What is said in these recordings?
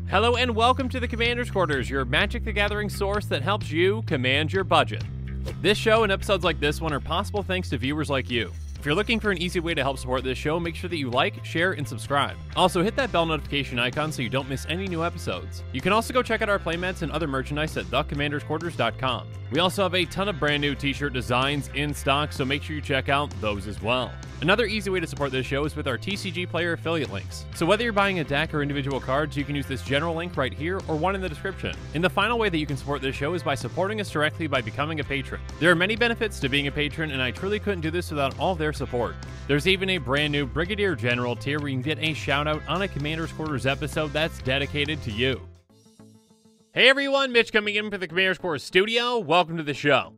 Hello and welcome to the Commander's Quarters, your Magic the Gathering source that helps you command your budget. This show and episodes like this one are possible thanks to viewers like you. If you're looking for an easy way to help support this show, make sure that you like, share, and subscribe. Also, hit that bell notification icon so you don't miss any new episodes. You can also go check out our playmats and other merchandise at thecommandersquarters.com. We also have a ton of brand new t-shirt designs in stock, so make sure you check out those as well. Another easy way to support this show is with our TCG Player affiliate links. So whether you're buying a deck or individual cards, you can use this general link right here or one in the description. And the final way that you can support this show is by supporting us directly by becoming a patron. There are many benefits to being a patron, and I truly couldn't do this without all their support. There's even a brand new Brigadier General tier where you can get a shout out on a Commander's Quarters episode that's dedicated to you. Hey everyone, Mitch coming in for the Commander's Quarters studio. Welcome to the show.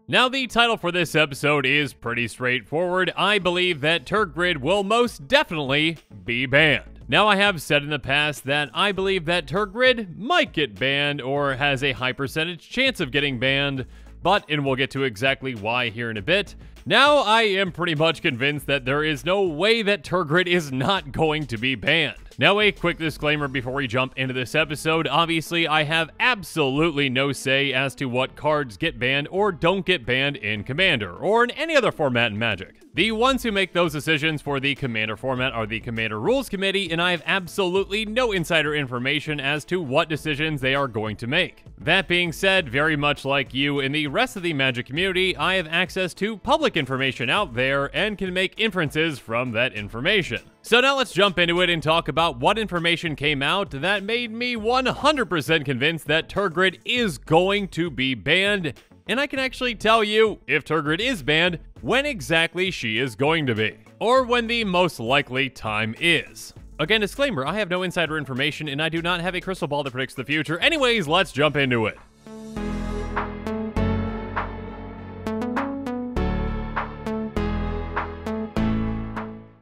Now, the title for this episode is pretty straightforward. I believe that Tergrid will most definitely be banned. Now, I have said in the past that I believe that Tergrid might get banned or has a high percentage chance of getting banned, and we'll get to exactly why here in a bit. Now, I am pretty much convinced that there is no way that Tergrid is not going to be banned. Now, a quick disclaimer before we jump into this episode. Obviously, I have absolutely no say as to what cards get banned or don't get banned in Commander, or in any other format in Magic. The ones who make those decisions for the Commander format are the Commander Rules Committee, and I have absolutely no insider information as to what decisions they are going to make. That being said, very much like you and the rest of the Magic community, I have access to public information out there and can make inferences from that information. So now let's jump into it and talk about what information came out that made me 100% convinced that Tergrid is going to be banned. And I can actually tell you, if Tergrid is banned, when exactly she is going to be, or when the most likely time is. Again, disclaimer, I have no insider information and I do not have a crystal ball that predicts the future. Anyways, let's jump into it.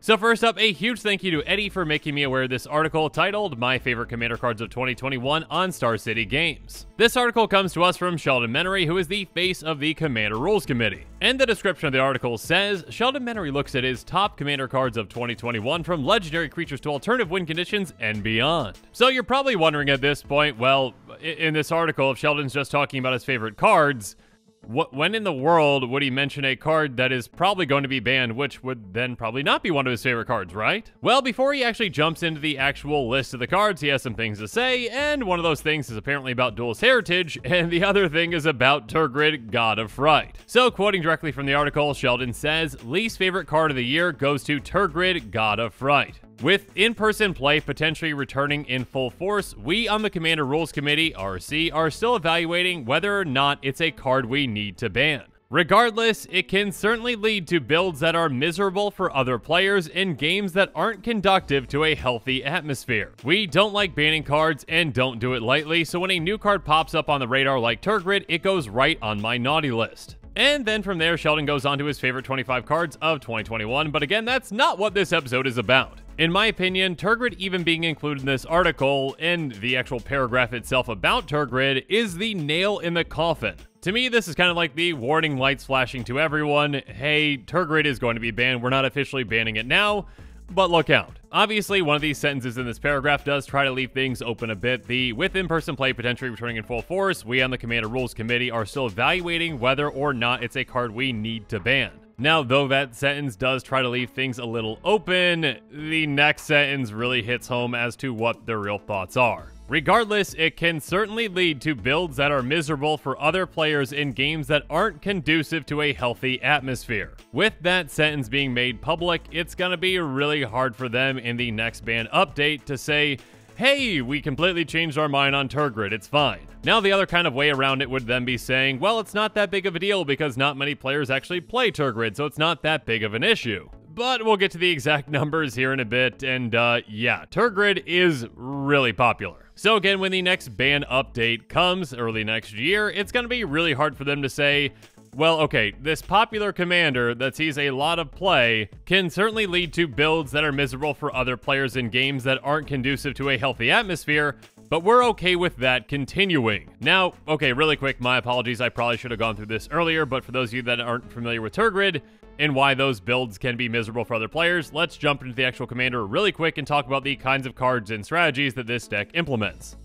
So first up, a huge thank you to Eddie for making me aware of this article titled My Favorite Commander Cards of 2021 on Star City Games. This article comes to us from Sheldon Menery, who is the face of the Commander Rules Committee. And the description of the article says, Sheldon Menery looks at his top Commander cards of 2021 from legendary creatures to alternative win conditions and beyond. So you're probably wondering at this point, well, in this article, if Sheldon's just talking about his favorite cards, when in the world would he mention a card that is probably going to be banned, which would then probably not be one of his favorite cards, right? Well, before he actually jumps into the actual list of the cards, he has some things to say, and one of those things is apparently about Duelist Heritage, and the other thing is about Tergrid, God of Fright. So, quoting directly from the article, Sheldon says, least favorite card of the year goes to Tergrid, God of Fright. With in-person play potentially returning in full force, we on the Commander Rules Committee, RC, are still evaluating whether or not it's a card we need to ban. Regardless, it can certainly lead to builds that are miserable for other players in games that aren't conducive to a healthy atmosphere. We don't like banning cards and don't do it lightly, so when a new card pops up on the radar like Tergrid, it goes right on my naughty list. And then from there, Sheldon goes on to his favorite 25 cards of 2021, but again, that's not what this episode is about. In my opinion, Tergrid even being included in this article, and the actual paragraph itself about Tergrid, is the nail in the coffin. To me, this is kind of like the warning lights flashing to everyone, hey, Tergrid is going to be banned, we're not officially banning it now, but look out. Obviously, one of these sentences in this paragraph does try to leave things open a bit. The with in-person play potentially returning in full force, we on the Commander Rules Committee are still evaluating whether or not it's a card we need to ban. Now, though that sentence does try to leave things a little open, the next sentence really hits home as to what their real thoughts are. Regardless, it can certainly lead to builds that are miserable for other players in games that aren't conducive to a healthy atmosphere. With that sentence being made public, it's gonna be really hard for them in the next ban update to say, hey, we completely changed our mind on Tergrid, it's fine. Now, the other kind of way around it would then be saying, well, it's not that big of a deal because not many players actually play Tergrid, so it's not that big of an issue. But we'll get to the exact numbers here in a bit, and yeah, Tergrid is really popular. So again, when the next ban update comes early next year, it's going to be really hard for them to say, well, okay, this popular commander that sees a lot of play can certainly lead to builds that are miserable for other players in games that aren't conducive to a healthy atmosphere, but we're okay with that continuing. Now, okay, really quick, my apologies, I probably should have gone through this earlier, but for those of you that aren't familiar with Tergrid and why those builds can be miserable for other players, let's jump into the actual commander really quick and talk about the kinds of cards and strategies that this deck implements.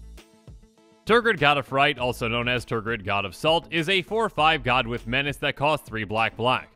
Tergrid God of Fright, also known as Tergrid God of Salt, is a 4/5 god with menace that costs 3 black.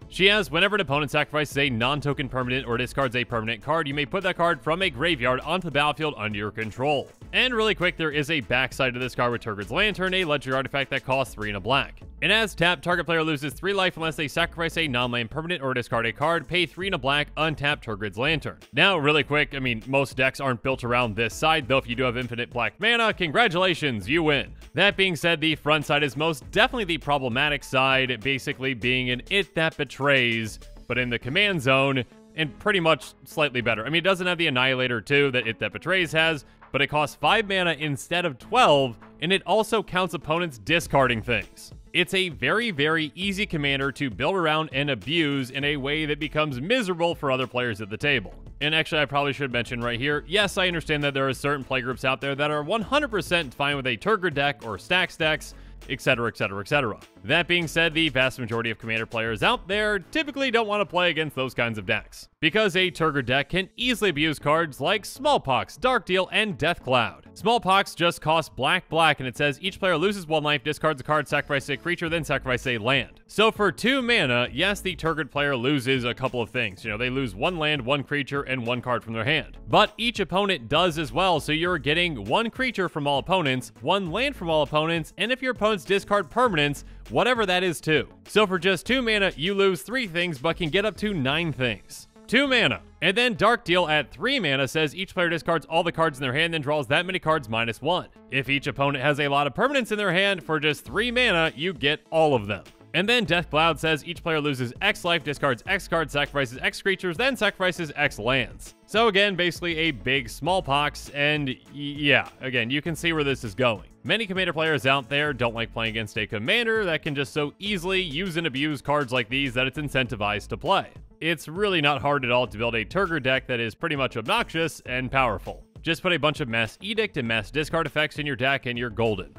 She has, whenever an opponent sacrifices a non-token permanent or discards a permanent card, you may put that card from a graveyard onto the battlefield under your control. And really quick, there is a backside to this card with Tergrid's Lantern, a legendary artifact that costs 3 and a black. And as tapped, target player loses 3 life unless they sacrifice a non-land permanent or discard a card, pay 3 and a black, untap Tergrid's Lantern. Now, really quick, I mean, most decks aren't built around this side, though if you do have infinite black mana, congratulations, you win. That being said, the front side is most definitely the problematic side, basically being an It That Betrays, but in the command zone, and pretty much slightly better. I mean, it doesn't have the Annihilator too that It That Betrays has, but it costs 5 mana instead of 12, and it also counts opponents discarding things. It's a very, very easy commander to build around and abuse in a way that becomes miserable for other players at the table. And actually, I probably should mention right here, yes, I understand that there are certain playgroups out there that are 100% fine with a Tergrid deck or stacks decks, etc, etc, etc. That being said, the vast majority of commander players out there typically don't want to play against those kinds of decks, because a Tergrid deck can easily abuse cards like Smallpox, Dark Deal, and Death Cloud. Smallpox just costs black, and it says each player loses 1 life, discards a card, sacrifices a creature, then sacrifices a land. So for 2 mana, yes, the Tergrid player loses a couple of things. You know, they lose 1 land, 1 creature, and 1 card from their hand. But each opponent does as well, so you're getting 1 creature from all opponents, 1 land from all opponents, and if your opponents discard permanents, whatever that is too. So for just 2 mana, you lose 3 things, but can get up to 9 things. 2 mana. And then Dark Deal at 3 mana says each player discards all the cards in their hand, then draws that many cards -1. If each opponent has a lot of permanents in their hand, for just 3 mana, you get all of them. And then Death Cloud says each player loses X life, discards X cards, sacrifices X creatures, then sacrifices X lands. So again, basically a big Smallpox, and yeah, again, you can see where this is going. Many commander players out there don't like playing against a commander that can just so easily use and abuse cards like these that it's incentivized to play. It's really not hard at all to build a Tergrid deck that is pretty much obnoxious and powerful. Just put a bunch of Mass Edict and Mass Discard effects in your deck and you're golden.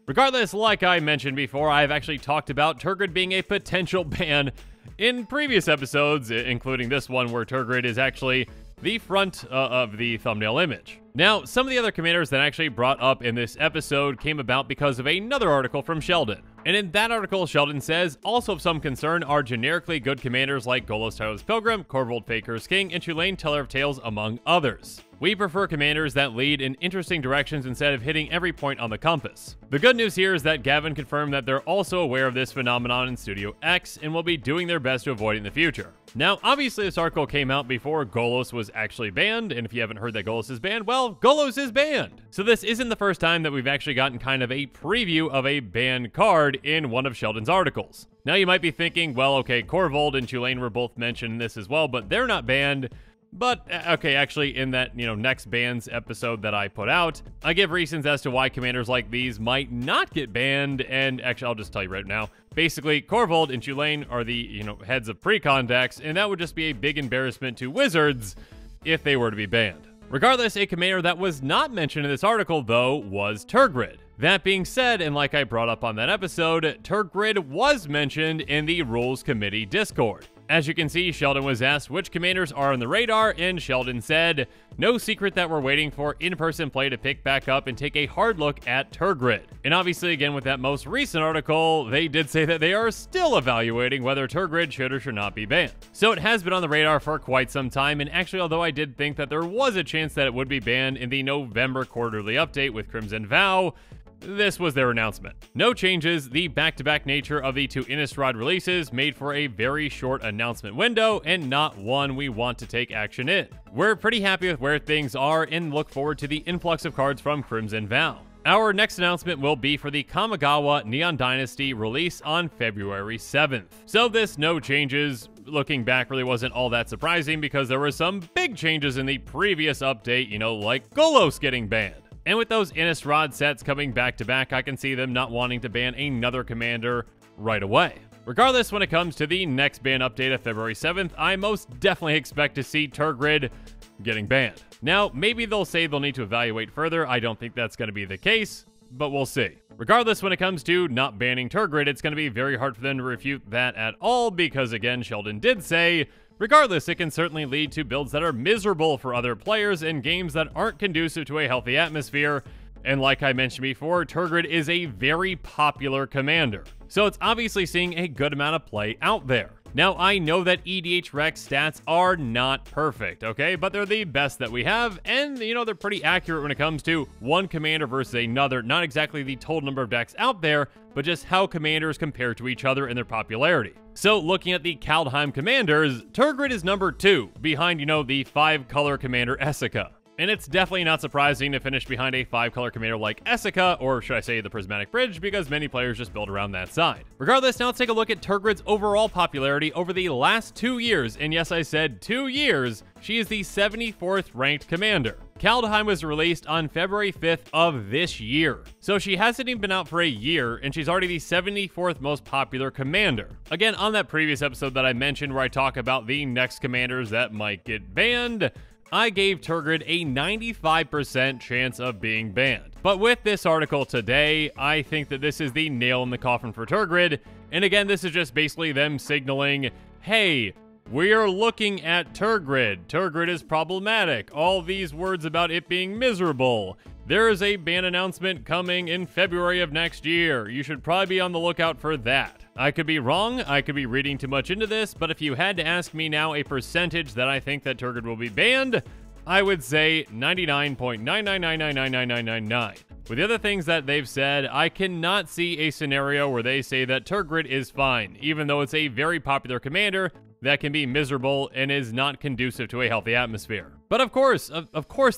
Regardless, like I mentioned before, I've actually talked about Tergrid being a potential ban in previous episodes, including this one where Tergrid is actually the front of the thumbnail image. Now, some of the other commanders that I actually brought up in this episode came about because of another article from Sheldon. And in that article, Sheldon says, also of some concern are generically good commanders like Golos Tireless Pilgrim, Corvold Faker's King, and Tulane Teller of Tales, among others. We prefer commanders that lead in interesting directions instead of hitting every point on the compass. The good news here is that Gavin confirmed that they're also aware of this phenomenon in Studio X and will be doing their best to avoid it in the future. Now, obviously this article came out before Golos was actually banned, and if you haven't heard that Golos is banned, well, Golos is banned! So this isn't the first time that we've actually gotten kind of a preview of a banned card in one of Sheldon's articles. Now you might be thinking, well, okay, Corvold and Tulane were both mentioned in this as well, but they're not banned. But, okay, actually, in that, next bans episode that I put out, I give reasons as to why commanders like these might not get banned, and actually, I'll just tell you right now. Basically, Corvold and Tulane are the, heads of pre-con decks, and that would just be a big embarrassment to Wizards if they were to be banned. Regardless, a commander that was not mentioned in this article, though, was Tergrid. That being said, and like I brought up on that episode, Tergrid was mentioned in the Rules Committee Discord. As you can see, Sheldon was asked which commanders are on the radar, and Sheldon said, no secret that we're waiting for in-person play to pick back up and take a hard look at Tergrid. And obviously, again, with that most recent article, they did say that they are still evaluating whether Tergrid should or should not be banned. So it has been on the radar for quite some time, and actually, although I did think that there was a chance that it would be banned in the November quarterly update with Crimson Vow, this was their announcement. No changes, the back-to-back nature of the 2 Innistrad releases made for a very short announcement window and not one we want to take action in. We're pretty happy with where things are and look forward to the influx of cards from Crimson Vow. Our next announcement will be for the Kamigawa Neon Dynasty release on February 7th. So this no changes, looking back, really wasn't all that surprising because there were some big changes in the previous update, like Golos getting banned. And with those Innistrad sets coming back to back, I can see them not wanting to ban another commander right away. Regardless, when it comes to the next ban update of February 7th, I most definitely expect to see Tergrid getting banned. Now, maybe they'll say they'll need to evaluate further. I don't think that's going to be the case, but we'll see. Regardless, when it comes to not banning Tergrid, it's going to be very hard for them to refute that at all because, again, Sheldon did say, regardless, it can certainly lead to builds that are miserable for other players and games that aren't conducive to a healthy atmosphere. And like I mentioned before, Tergrid is a very popular commander, so it's obviously seeing a good amount of play out there. Now, I know that EDH rec stats are not perfect, okay? But they're the best that we have, and, you know, they're pretty accurate when it comes to one commander versus another. Not exactly the total number of decks out there, but just how commanders compare to each other in their popularity. So, looking at the Kaldheim commanders, Tergrid is number 2, behind, you know, the 5-color commander Essica. And it's definitely not surprising to finish behind a 5-color commander like Essica, or should I say the Prismatic Bridge, because many players just build around that side. Regardless, now let's take a look at Tergrid's overall popularity over the last 2 years, and yes, I said 2 years, she is the 74th ranked commander. Kaldheim was released on February 5th of this year, so she hasn't even been out for a year, and she's already the 74th most popular commander. Again, on that previous episode that I mentioned where I talk about the next commanders that might get banned, I gave Tergrid a 95% chance of being banned. But with this article today, I think that this is the nail in the coffin for Tergrid. And again, this is just basically them signaling, hey, we are looking at Tergrid. Tergrid is problematic. All these words about it being miserable. There is a ban announcement coming in February of next year. You should probably be on the lookout for that. I could be wrong, I could be reading too much into this, but if you had to ask me now a percentage that I think that Tergrid will be banned, I would say 99.999999999. With the other things that they've said, I cannot see a scenario where they say that Tergrid is fine, even though it's a very popular commander that can be miserable and is not conducive to a healthy atmosphere. But of course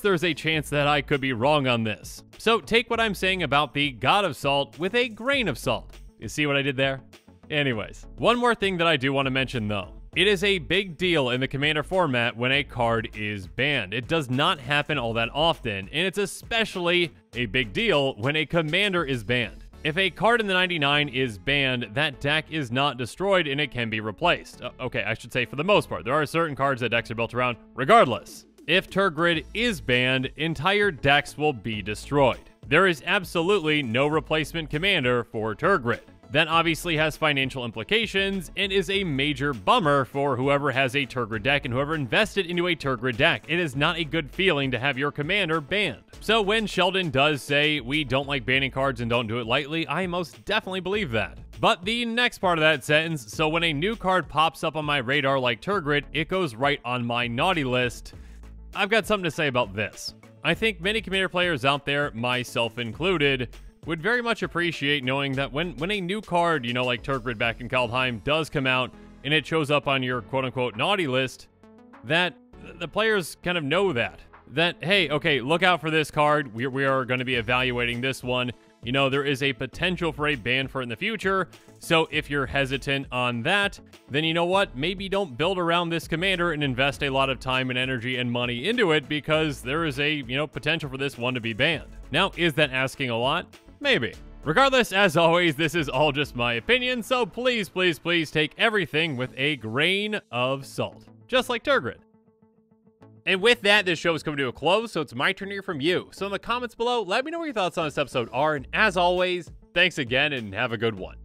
there's a chance that I could be wrong on this. So take what I'm saying about the God of Salt with a grain of salt. You see what I did there? Anyways, one more thing that I do want to mention though. It is a big deal in the Commander format when a card is banned. It does not happen all that often, and it's especially a big deal when a commander is banned. If a card in the 99 is banned, that deck is not destroyed and it can be replaced. Okay, I should say for the most part. There are certain cards that decks are built around. Regardless, if Tergrid is banned, entire decks will be destroyed. There is absolutely no replacement commander for Tergrid. That obviously has financial implications and is a major bummer for whoever has a Tergrid deck and whoever invested into a Tergrid deck. It is not a good feeling to have your commander banned. So when Sheldon does say we don't like banning cards and don't do it lightly, I most definitely believe that. But the next part of that sentence, so when a new card pops up on my radar like Tergrid, it goes right on my naughty list. I've got something to say about this. I think many commander players out there, myself included, would very much appreciate knowing that when a new card, you know, like Tergrid back in Kaldheim does come out and it shows up on your quote-unquote naughty list, that the players kind of know that, hey, okay, look out for this card. We are going to be evaluating this one. You know, there is a potential for a ban for it in the future. So if you're hesitant on that, then you know what? Maybe don't build around this commander and invest a lot of time and energy and money into it because there is a, you know, potential for this one to be banned. Now, is that asking a lot? Maybe. Regardless, as always, this is all just my opinion, so please, please, please take everything with a grain of salt. Just like Tergrid. And with that, this show is coming to a close, so it's my turn to hear from you. So in the comments below, let me know what your thoughts on this episode are, and as always, thanks again and have a good one.